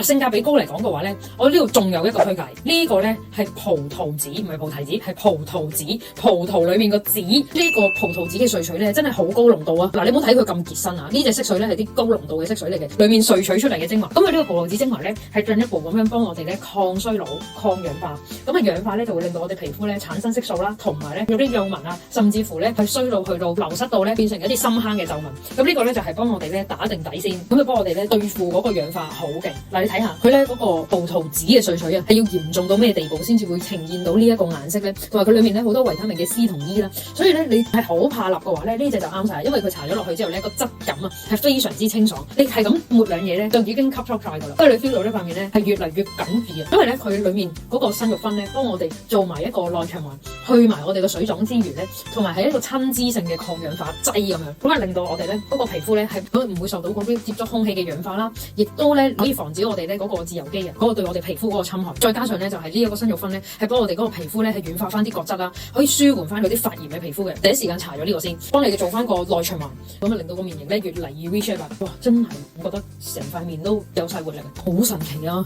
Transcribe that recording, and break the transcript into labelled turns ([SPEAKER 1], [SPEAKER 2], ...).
[SPEAKER 1] 性價比高嚟講嘅話咧，我呢度仲有一個推介，呢個咧係葡萄籽，唔係菩提子，係葡萄籽。葡萄裏面個籽，呢個葡萄籽嘅萃取咧真係好高濃度啊！嗱，你唔好睇佢咁結身啊，呢隻色水咧係啲高濃度嘅色水嚟嘅，裏面萃取出嚟嘅精華。咁佢呢個葡萄籽精華咧係進一步咁樣幫我哋咧抗衰老、抗氧化。咁啊氧化咧就會令到我哋皮膚咧產生色素啦，同埋咧有啲幼紋啊，甚至乎咧係衰老去到流失到咧變成一啲深坑嘅皺紋。咁呢個咧就係幫我哋咧打定底先，咁就幫我哋咧對付嗰個氧化好勁。嗱，你睇下佢咧嗰個葡萄籽嘅萃取啊，係要嚴重到咩地步先至會呈現到呢一個顏色咧？同埋佢裏面咧好多維他命嘅 C 同 E 啦，所以咧你係好怕辣嘅話咧，呢隻就啱晒，因為佢搽咗落去之後咧個質感啊係非常之清爽，你係咁抹兩嘢咧就已經吸收晒噶啦，所以你 feel 到呢塊面咧係越嚟越緊緻啊，因為咧佢裏面嗰個生育酚咧幫我哋做埋一個內循環，去埋我哋嘅水腫之餘咧，同埋係一個親脂性嘅抗氧化劑咁樣，咁啊令到我哋咧嗰個皮膚咧係唔會受到嗰啲接觸空氣嘅氧化啦，亦都咧可以防止我哋咧嗰個自由基啊嗰個對我哋皮膚嗰個侵害，再加上咧就係呢一個生育酚咧係幫我哋嗰個皮膚咧係軟化翻啲角質啦，可以舒緩翻嗰啲發炎嘅皮膚嘅，第一時間搽咗呢個先，幫你哋做翻個內循環，咁啊令到個面型咧越嚟越 reshape，哇！真係我覺得成塊面都有晒活力，好神奇啊！